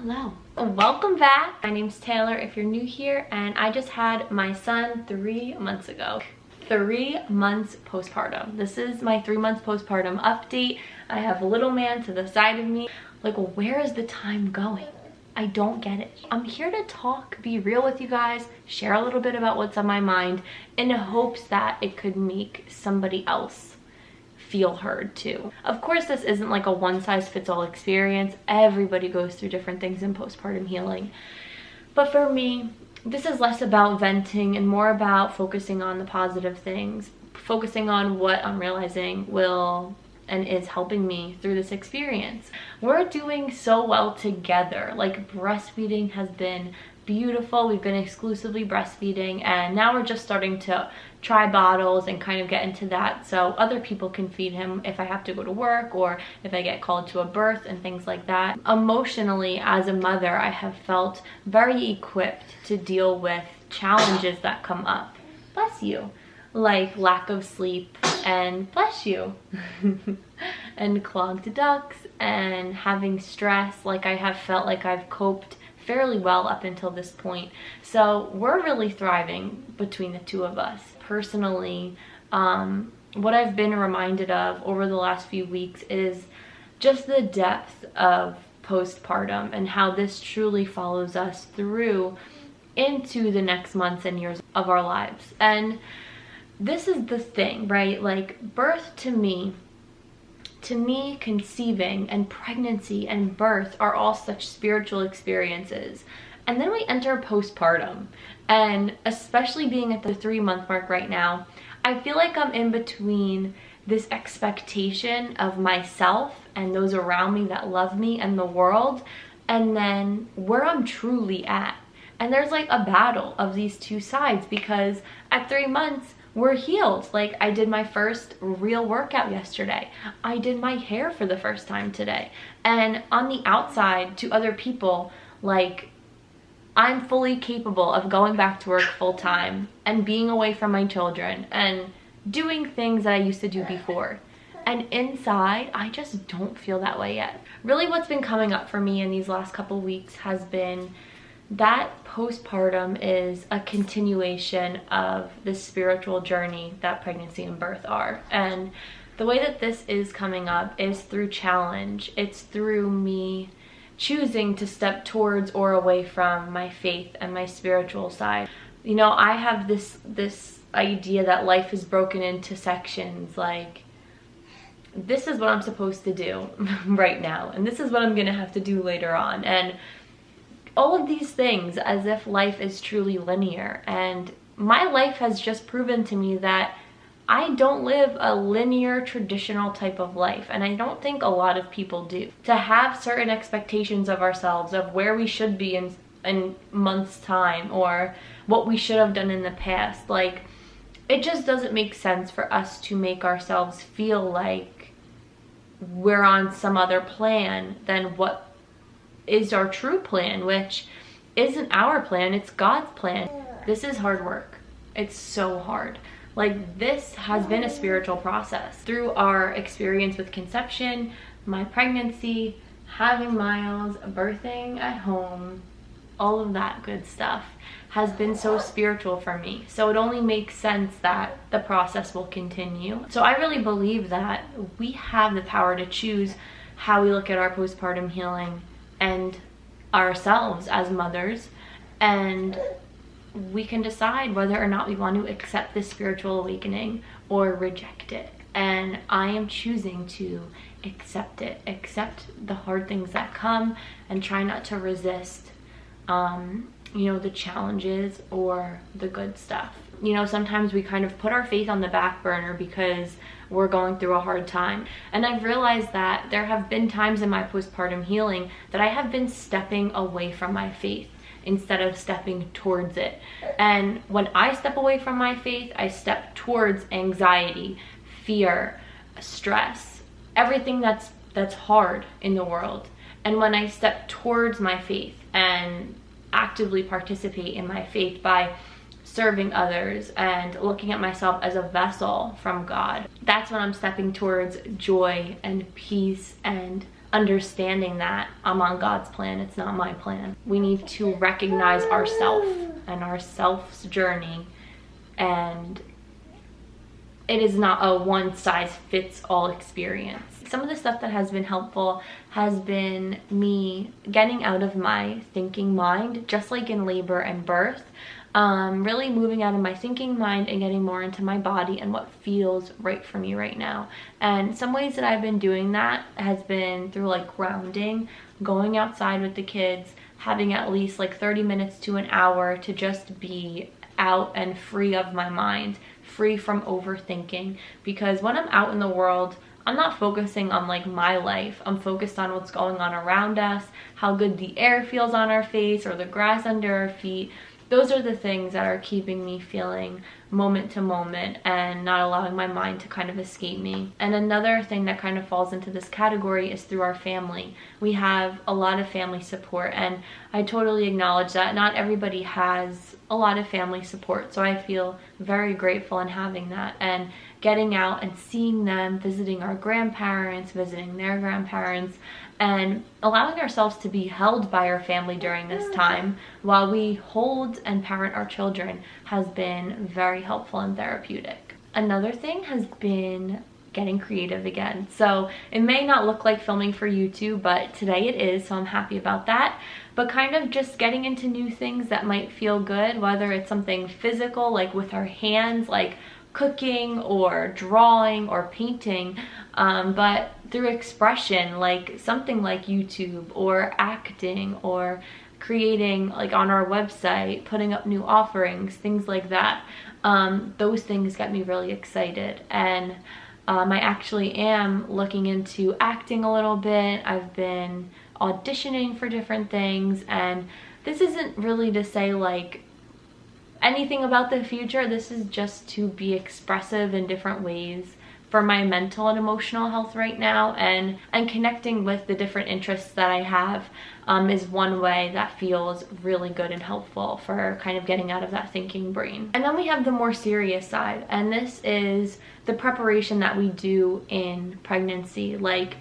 Hello. Welcome back. My name's Taylor if you're new here, and I just had my son 3 months ago. 3 months postpartum. This is my 3 months postpartum update. I have a little man to the side of me. Like, where is the time going? I don't get it. I'm here to talk, be real with you guys, share a little bit about what's on my mind in hopes that it could make somebody else feel heard too. Of course, this isn't like a one-size-fits-all experience. Everybody goes through different things in postpartum healing. But for me, this is less about venting and more about focusing on the positive things, focusing on what I'm realizing will and is helping me through this experience. We're doing so well together. Like, breastfeeding has been beautiful. We've been exclusively breastfeeding, and now we're just starting to try bottles and kind of get into that so other people can feed him if I have to go to work or if I get called to a birth and things like that. Emotionally, as a mother, I have felt very equipped to deal with challenges that come up. Bless you. Like lack of sleep and bless you and clogged ducts and having stress. Like, I have felt like I've coped fairly well up until this point. So we're really thriving between the two of us. Personally, what I've been reminded of over the last few weeks is just the depth of postpartum and how this truly follows us through into the next months and years of our lives. And this is the thing, right? Like, birth to me, conceiving and pregnancy and birth are all such spiritual experiences. And then we enter postpartum, and especially being at the 3-month mark right now, I feel like I'm in between this expectation of myself and those around me that love me and the world, and then where I'm truly at. And there's like a battle of these two sides, because at 3 months, we're healed. Like, I did my first real workout yesterday. I did my hair for the first time today. And on the outside, to other people, like, I'm fully capable of going back to work full time and being away from my children and doing things that I used to do before. And inside, I just don't feel that way yet. Really, what's been coming up for me in these last couple weeks has been that postpartum is a continuation of the spiritual journey that pregnancy and birth are. And the way that this is coming up is through challenge. It's through me choosing to step towards or away from my faith and my spiritual side. You know, I have this idea that life is broken into sections. Like, this is what I'm supposed to do right now, and this is what I'm gonna have to do later on. And all of these things as if life is truly linear. And my life has just proven to me that I don't live a linear, traditional type of life. And I don't think a lot of people do. To have certain expectations of ourselves, of where we should be in months' time, or what we should have done in the past, like, it just doesn't make sense for us to make ourselves feel like we're on some other plan than what is our true plan, which isn't our plan, it's God's plan. This is hard work. It's so hard. Like, this has been a spiritual process. Through our experience with conception, my pregnancy, having Miles, birthing at home, all of that good stuff has been so spiritual for me. So it only makes sense that the process will continue. So I really believe that we have the power to choose how we look at our postpartum healing and ourselves as mothers, and we can decide whether or not we want to accept this spiritual awakening or reject it. And I am choosing to accept it, accept the hard things that come, and try not to resist you know, the challenges or the good stuff. You know, sometimes we kind of put our faith on the back burner because we're going through a hard time. And I've realized that there have been times in my postpartum healing that I have been stepping away from my faith instead of stepping towards it. And when I step away from my faith, I step towards anxiety, fear, stress, everything that's hard in the world. And when I step towards my faith and actively participate in my faith by serving others and looking at myself as a vessel from God, that's when I'm stepping towards joy and peace and understanding that I'm on God's plan, it's not my plan. We need to recognize ourself and our self's journey, and it is not a one-size-fits-all experience. Some of the stuff that has been helpful has been me getting out of my thinking mind, just like in labor and birth. Really moving out of my thinking mind and getting more into my body and what feels right for me right now. And some ways that I've been doing that has been through like grounding, going outside with the kids, having at least like 30 minutes to an hour to just be out and free of my mind, free from overthinking. Because when I'm out in the world, I'm not focusing on like my life. I'm focused on what's going on around us, how good the air feels on our face or the grass under our feet. Those are the things that are keeping me feeling moment to moment and not allowing my mind to kind of escape me. And another thing that kind of falls into this category is through our family. We have a lot of family support, and I totally acknowledge that not everybody has a lot of family support. So I feel very grateful in having that, and getting out and seeing them, visiting our grandparents, visiting their grandparents, and allowing ourselves to be held by our family during this time while we hold and parent our children has been very helpful and therapeutic. Another thing has been getting creative again. So it may not look like filming for YouTube, but today it is, so I'm happy about that. But kind of just getting into new things that might feel good, whether it's something physical like with our hands, like cooking or drawing or painting, but through expression, like something like YouTube or acting or creating like on our website, putting up new offerings, things like that. Those things get me really excited, and I actually am looking into acting a little bit. I've been auditioning for different things, and this isn't really to say like anything about the future. This is just to be expressive in different ways for my mental and emotional health right now, and connecting with the different interests that I have is one way that feels really good and helpful for kind of getting out of that thinking brain. And then we have the more serious side, and this is the preparation that we do in pregnancy. Like,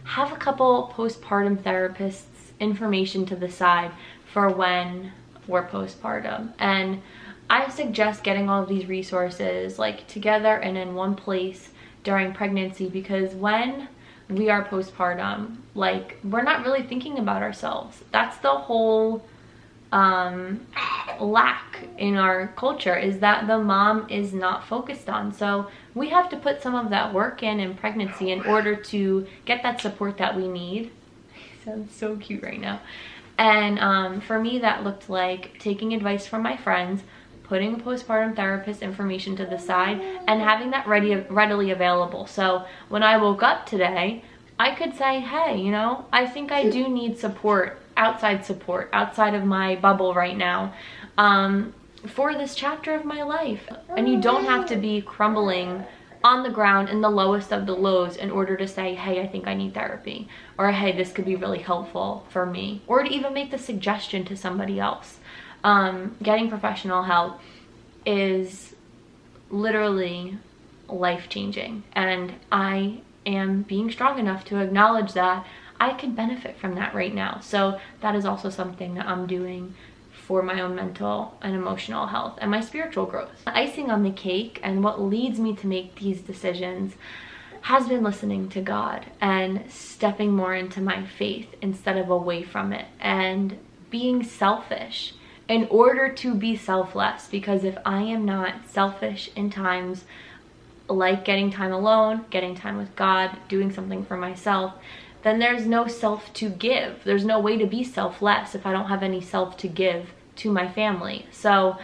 have a couple postpartum therapists information to the side for when we're postpartum. And I suggest getting all of these resources like together and in one place during pregnancy, because when we are postpartum, like, we're not really thinking about ourselves. That's the whole lack in our culture, is that the mom is not focused on. So we have to put some of that work in pregnancy in order to get that support that we need. Sounds so cute right now. And for me, that looked like taking advice from my friends, putting a postpartum therapist information to the side, and having that readily available. So when I woke up today, I could say, hey, you know, I think I do need support outside of my bubble right now, for this chapter of my life. And you don't have to be crumbling on the ground in the lowest of the lows in order to say, hey, I think I need therapy, or hey, this could be really helpful for me, or to even make the suggestion to somebody else. Getting professional help is literally life-changing, and I am being strong enough to acknowledge that I could benefit from that right now. So that is also something that I'm doing for my own mental and emotional health and my spiritual growth. The icing on the cake, and what leads me to make these decisions, has been listening to God and stepping more into my faith instead of away from it, and being selfish in order to be selfless. Because if I am not selfish in times like getting time alone, getting time with God, doing something for myself, then there's no self to give. There's no way to be selfless if I don't have any self to give to my family. So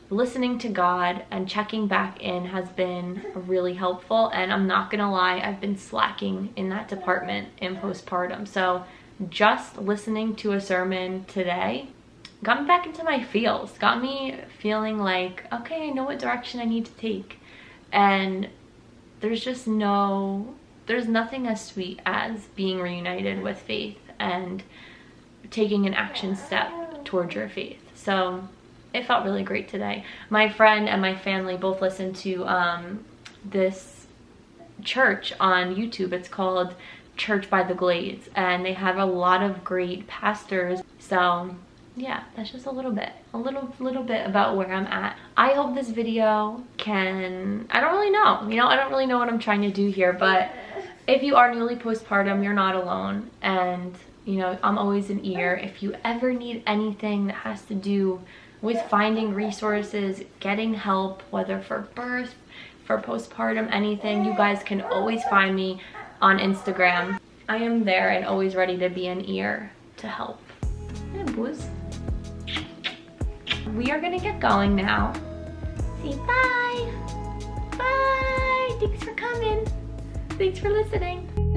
listening to God and checking back in has been really helpful, and I'm not gonna lie, I've been slacking in that department in postpartum. So just listening to a sermon today got me back into my feels, got me feeling like, okay, I know what direction I need to take. And there's nothing as sweet as being reunited with faith and taking an action step towards your faith. So it felt really great today. My friend and my family both listened to this church on YouTube. It's called Church by the Glades, and they have a lot of great pastors. So yeah, that's just a little bit about where I'm at. I hope this video can, I don't really know, you know, I don't really know what I'm trying to do here, but if you are newly postpartum, you're not alone. And you know, I'm always an ear. If you ever need anything that has to do with finding resources, getting help, whether for birth, for postpartum, anything, you guys can always find me on Instagram. I am there and always ready to be an ear to help. Yeah, boos. We are gonna get going now. Say bye. Bye. Thanks for coming. Thanks for listening.